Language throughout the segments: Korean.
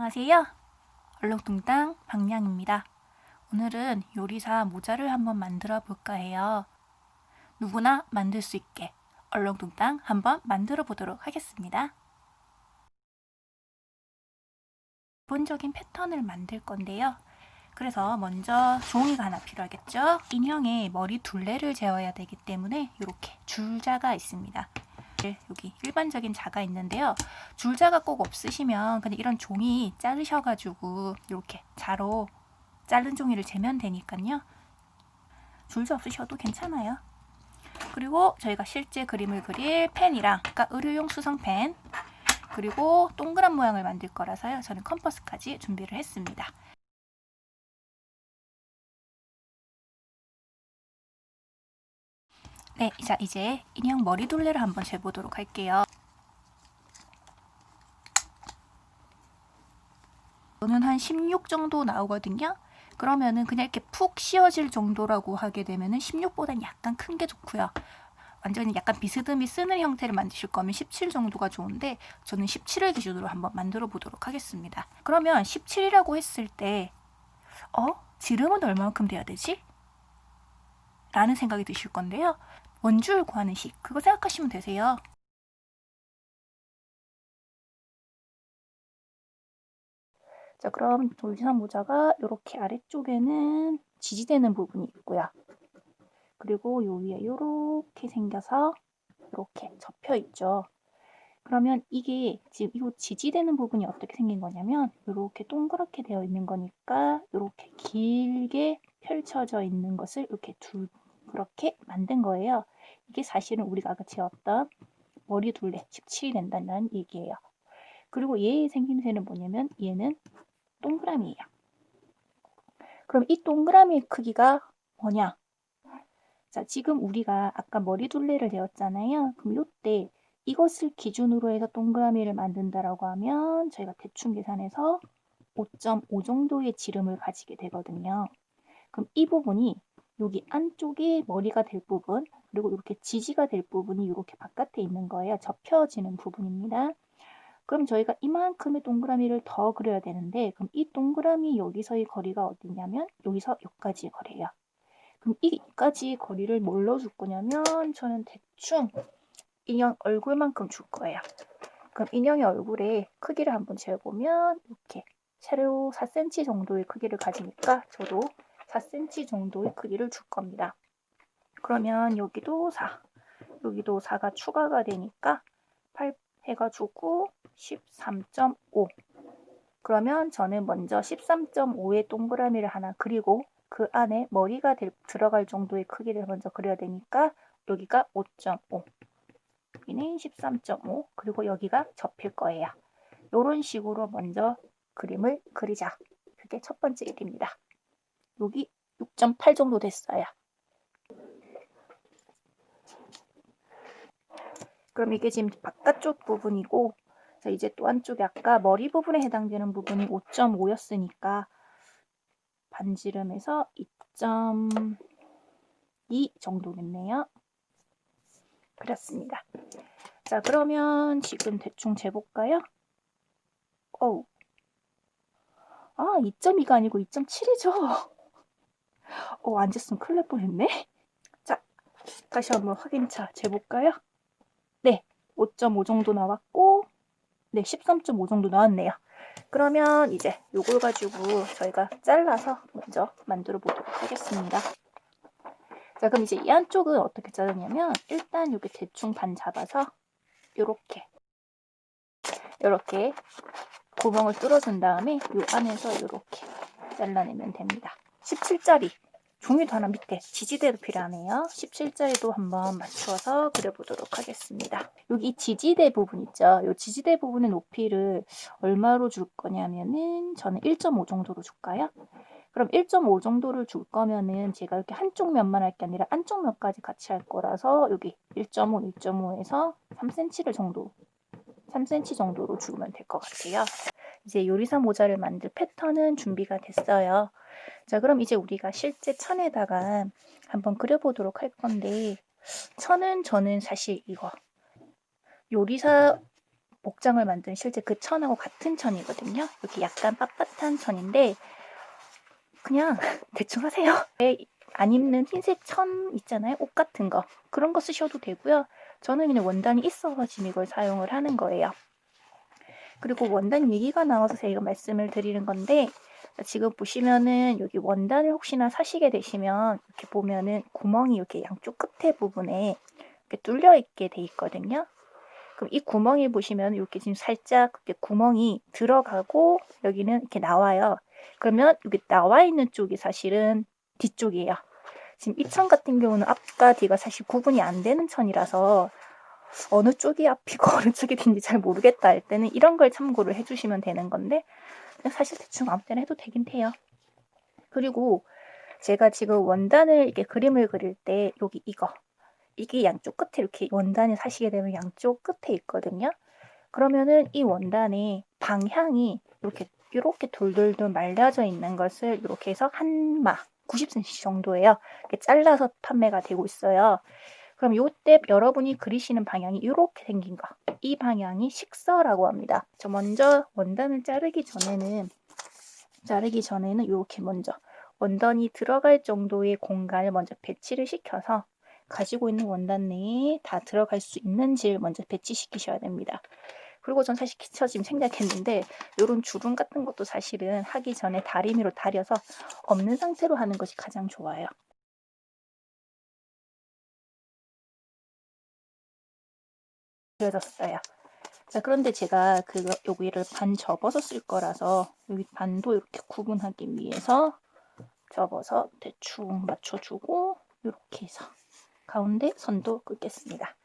안녕하세요. 얼렁뚱땅 박냥입니다. 오늘은 요리사 모자를 한번 만들어 볼까 해요. 누구나 만들 수 있게 얼렁뚱땅 한번 만들어 보도록 하겠습니다. 기본적인 패턴을 만들 건데요. 그래서 먼저 종이가 하나 필요하겠죠. 인형에 머리 둘레를 재어야 되기 때문에 이렇게 줄자가 있습니다. 여기 일반적인 자가 있는데요. 줄자가 꼭 없으시면 그냥 이런 종이 자르셔가지고 이렇게 자로 자른 종이를 재면 되니까요. 줄자 없으셔도 괜찮아요. 그리고 저희가 실제 그림을 그릴 펜이랑, 그러니까 의류용 수성펜, 그리고 동그란 모양을 만들 거라서요. 저는 컴퍼스까지 준비를 했습니다. 네, 자 이제 인형 머리 둘레를 한번 재보도록 할게요. 저는 한 16 정도 나오거든요. 그러면은 그냥 이렇게 푹 씌워질 정도라고 하게 되면은 16보다는 약간 큰 게 좋고요. 완전히 약간 비스듬히 쓰는 형태를 만드실 거면 17 정도가 좋은데 저는 17을 기준으로 한번 만들어 보도록 하겠습니다. 그러면 17이라고 했을 때 지름은 얼마만큼 돼야 되지? 라는 생각이 드실 건데요. 원줄 구하는 식, 그거 생각하시면 되세요. 자, 그럼 돌진한 모자가 이렇게 아래쪽에는 지지대는 부분이 있고요. 그리고 요 위에 이렇게 생겨서 이렇게 접혀 있죠. 그러면 이게 지금 이 지지되는 부분이 어떻게 생긴 거냐면 이렇게 동그랗게 되어 있는 거니까 이렇게 길게 펼쳐져 있는 것을 이렇게 그렇게 만든 거예요. 이게 사실은 우리가 아까 재웠던 머리 둘레 17이 된다는 얘기예요. 그리고 얘의 생김새는 뭐냐면 얘는 동그라미예요. 그럼 이 동그라미의 크기가 뭐냐? 자, 지금 우리가 아까 머리 둘레를 재웠잖아요. 그럼 이때 이것을 기준으로 해서 동그라미를 만든다라고 하면 저희가 대충 계산해서 5.5 정도의 지름을 가지게 되거든요. 그럼 이 부분이 여기 안쪽에 머리가 될 부분, 그리고 이렇게 지지가 될 부분이 이렇게 바깥에 있는 거예요. 접혀지는 부분입니다. 그럼 저희가 이만큼의 동그라미를 더 그려야 되는데, 그럼 이 동그라미 여기서의 거리가 어디냐면 여기서 여기까지의 거리예요. 그럼 이까지 거리를 뭘로 줄 거냐면 저는 대충 인형 얼굴만큼 줄 거예요. 그럼 인형의 얼굴의 크기를 한번 재보면 이렇게 세로 4cm 정도의 크기를 가지니까 저도 4cm 정도의 크기를 줄 겁니다. 그러면 여기도 4, 여기도 4가 추가가 되니까 8 해가지고 13.5. 그러면 저는 먼저 13.5의 동그라미를 하나 그리고 그 안에 머리가 들어갈 정도의 크기를 먼저 그려야 되니까 여기가 5.5, 여기는 13.5, 그리고 여기가 접힐 거예요. 이런 식으로 먼저 그림을 그리자. 그게 첫 번째 일입니다. 여기 6.8 정도 됐어요. 그럼 이게 지금 바깥쪽 부분이고, 자 이제 또 안쪽에 아까 머리 부분에 해당되는 부분이 5.5였으니까 반지름에서 2.2 정도겠네요. 그렇습니다. 자, 그러면 지금 대충 재볼까요? 2.2가 아니고 2.7이죠. 안 쟀으면 큰일 날 뻔했네. 자, 다시 한번 확인차 재볼까요? 네, 5.5 정도 나왔고, 네, 13.5 정도 나왔네요. 그러면 이제 요걸 가지고 저희가 잘라서 먼저 만들어 보도록 하겠습니다. 자, 그럼 이제 이 안쪽은 어떻게 자르냐면 일단 여기 대충 반 잡아서 요렇게 구멍을 뚫어준 다음에 요 안에서 요렇게 잘라내면 됩니다. 17짜리 종이도 하나 밑에 지지대도 필요하네요. 17짜리도 한번 맞춰서 그려보도록 하겠습니다. 여기 지지대 부분 있죠. 이 지지대 부분의 높이를 얼마로 줄 거냐면은 저는 1.5 정도로 줄까요? 그럼 1.5 정도를 줄 거면은 제가 이렇게 한쪽 면만 할 게 아니라 안쪽 면까지 같이 할 거라서 여기 1.5, 1.5에서 3cm 정도로 주면 될 것 같아요. 이제 요리사 모자를 만들 패턴은 준비가 됐어요. 자, 그럼 이제 우리가 실제 천에다가 한번 그려보도록 할 건데, 천은 저는 사실 이거 요리사 목장을 만든 실제 그 천하고 같은 천이거든요. 이렇게 약간 빳빳한 천인데 그냥 대충 하세요. 안 입는 흰색 천 있잖아요. 옷 같은 거. 그런 거 쓰셔도 되고요. 저는 그냥 원단이 있어서 지금 이걸 사용을 하는 거예요. 그리고 원단 얘기가 나와서 제가 말씀을 드리는 건데 지금 보시면은 여기 원단을 혹시나 사시게 되시면 이렇게 보면은 구멍이 이렇게 양쪽 끝에 부분에 이렇게 뚫려 있게 돼 있거든요. 그럼 이 구멍에 보시면 이렇게 지금 살짝 이렇게 구멍이 들어가고 여기는 이렇게 나와요. 그러면 여기 나와 있는 쪽이 사실은 뒤쪽이에요. 지금 이 천 같은 경우는 앞과 뒤가 사실 구분이 안 되는 천이라서 어느 쪽이 앞이고 어느 쪽이 뒤인지 잘 모르겠다 할 때는 이런 걸 참고를 해주시면 되는 건데 사실 대충 아무 때나 해도 되긴 해요. 그리고 제가 지금 원단을 이렇게 그림을 그릴 때 여기 이게 양쪽 끝에 이렇게 원단을 사시게 되면 양쪽 끝에 있거든요. 그러면은 이 원단의 방향이 이렇게 돌돌돌 말려져 있는 것을 이렇게 해서 한마 90cm 정도예요. 이렇게 잘라서 판매가 되고 있어요. 그럼 요때 여러분이 그리시는 방향이 이렇게 생긴 거. 이 방향이 식서라고 합니다. 저 먼저 원단을 자르기 전에는 이렇게 먼저 원단이 들어갈 정도의 공간을 먼저 배치를 시켜서 가지고 있는 원단 내에 다 들어갈 수 있는지를 먼저 배치시키셔야 됩니다. 그리고 전 사실 기초 지금 생략했는데 이런 주름 같은 것도 사실은 하기 전에 다리미로 다려서 없는 상태로 하는 것이 가장 좋아요. 그려졌어요. 자, 그런데 제가 여기를 반 접어서 쓸 거라서 여기 반도 이렇게 구분하기 위해서 접어서 대충 맞춰주고 이렇게 해서 가운데 선도 긋겠습니다.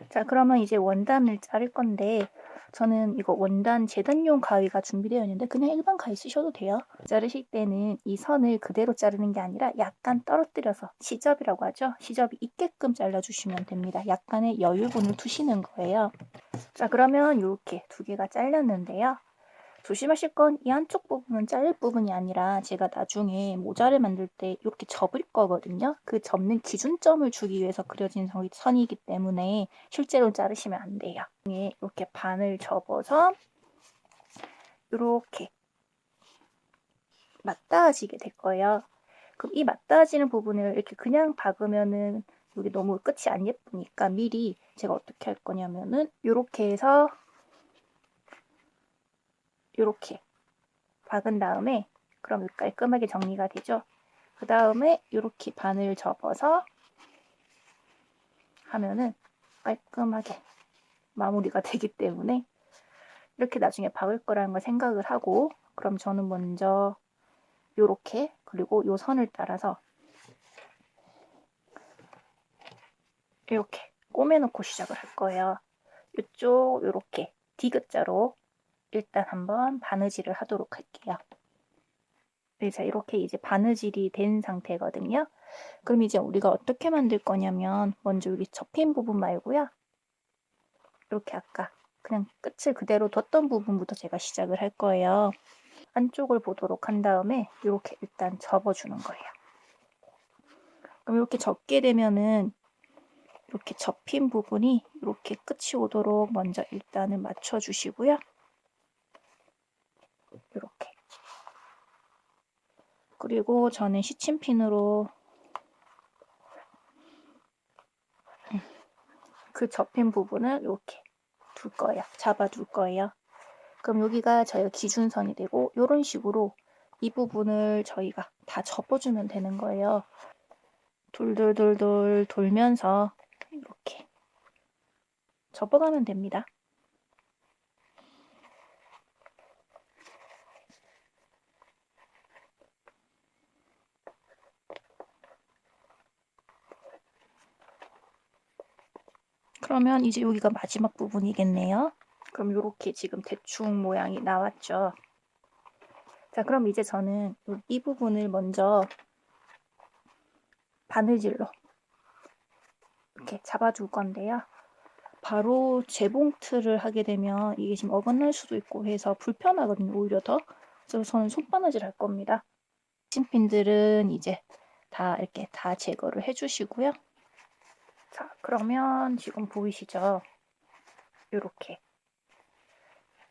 자, 그러면 이제 원단을 자를 건데 저는 이거 원단 재단용 가위가 준비되어 있는데 그냥 일반 가위 쓰셔도 돼요. 자르실 때는 이 선을 그대로 자르는 게 아니라 약간 떨어뜨려서 시접이라고 하죠. 시접이 있게끔 잘라주시면 됩니다. 약간의 여유분을 두시는 거예요. 자, 그러면 이렇게 두 개가 잘렸는데요. 조심하실 건 이 한쪽 부분은 자를 부분이 아니라 제가 나중에 모자를 만들 때 이렇게 접을 거거든요. 그 접는 기준점을 주기 위해서 그려진 선이기 때문에 실제로 자르시면 안 돼요. 이렇게 반을 접어서 이렇게 맞닿아지게 될 거예요. 그럼 이 맞닿아지는 부분을 이렇게 그냥 박으면은 여기 너무 끝이 안 예쁘니까 미리 제가 어떻게 할 거냐면은 이렇게 해서 이렇게 박은 다음에 그럼 이렇게 깔끔하게 정리가 되죠. 그 다음에 이렇게 반을 접어서 하면은 깔끔하게 마무리가 되기 때문에 이렇게 나중에 박을 거라는 걸 생각을 하고 그럼 저는 먼저 이렇게 그리고 이 선을 따라서 이렇게 꼬매놓고 시작을 할 거예요. 이쪽 이렇게 디귿자로 일단 한번 바느질을 하도록 할게요. 네, 자 이렇게 이제 바느질이 된 상태거든요. 그럼 이제 우리가 어떻게 만들 거냐면 먼저 여기 접힌 부분 말고요. 이렇게 아까 그냥 끝을 그대로 뒀던 부분부터 제가 시작을 할 거예요. 안쪽을 보도록 한 다음에 이렇게 일단 접어주는 거예요. 그럼 이렇게 접게 되면은 이렇게 접힌 부분이 이렇게 끝이 오도록 먼저 일단은 맞춰주시고요. 이렇게. 그리고 저는 시침핀으로 그 접힌 부분을 이렇게 둘 거예요. 잡아둘 거예요. 그럼 여기가 저희가 기준선이 되고 이런 식으로 이 부분을 저희가 다 접어주면 되는 거예요. 돌돌돌돌 돌면서 이렇게 접어가면 됩니다. 그러면 이제 여기가 마지막 부분이겠네요. 그럼 이렇게 지금 대충 모양이 나왔죠. 자, 그럼 이제 저는 이 부분을 먼저 바느질로 이렇게 잡아줄 건데요. 바로 재봉틀을 하게 되면 이게 지금 어긋날 수도 있고 해서 불편하거든요. 오히려 더. 그래서 저는 손바느질 할 겁니다. 심핀들은 이제 다 이렇게 다 제거를 해주시고요. 자, 그러면 지금 보이시죠? 이렇게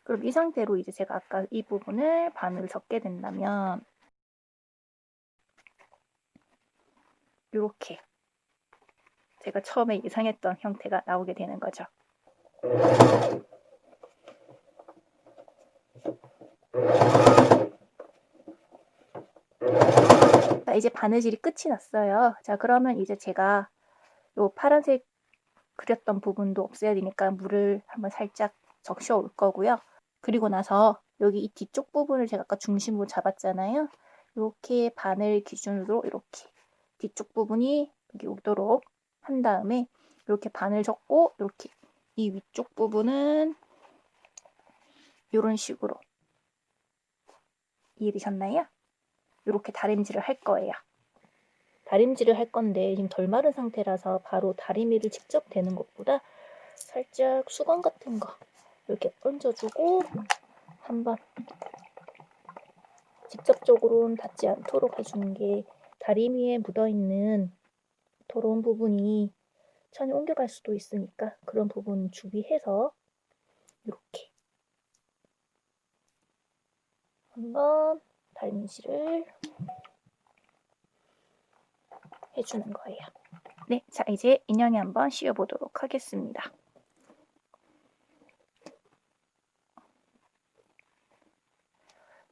그럼 이 상태로 이제 제가 아까 이 부분을 바늘 접게 된다면 이렇게 제가 처음에 예상했던 형태가 나오게 되는 거죠. 자, 이제 바느질이 끝이 났어요. 자, 그러면 이제 제가 요 파란색 그렸던 부분도 없애야 되니까 물을 한번 살짝 적셔 올 거고요. 그리고 나서 여기 이 뒤쪽 부분을 제가 아까 중심으로 잡았잖아요. 이렇게 바늘 기준으로 이렇게 뒤쪽 부분이 여기 오도록 한 다음에 이렇게 바늘 접고 이렇게 이 위쪽 부분은 이런 식으로 이해되셨나요? 이렇게 다림질을 할 거예요. 다림질을 할 건데 지금 덜 마른 상태라서 바로 다리미를 직접 대는 것보다 살짝 수건 같은 거 이렇게 얹어주고 한번 직접적으로는 닿지 않도록 해주는 게 다리미에 묻어있는 더러운 부분이 천에 옮겨갈 수도 있으니까 그런 부분 주의해서 이렇게 한번 다림질을 해주는 거예요. 네, 자 이제 인형에 한번 씌워보도록 하겠습니다.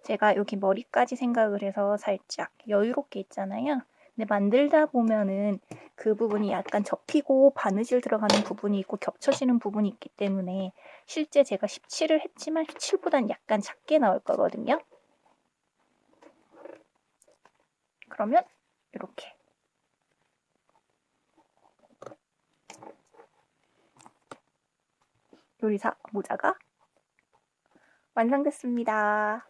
제가 여기 머리까지 생각을 해서 살짝 여유롭게 있잖아요. 근데 만들다 보면은 그 부분이 약간 접히고 바느질 들어가는 부분이 있고 겹쳐지는 부분이 있기 때문에 실제 제가 17을 했지만 17보단 약간 작게 나올 거거든요. 그러면 이렇게 요리사 모자가 완성됐습니다.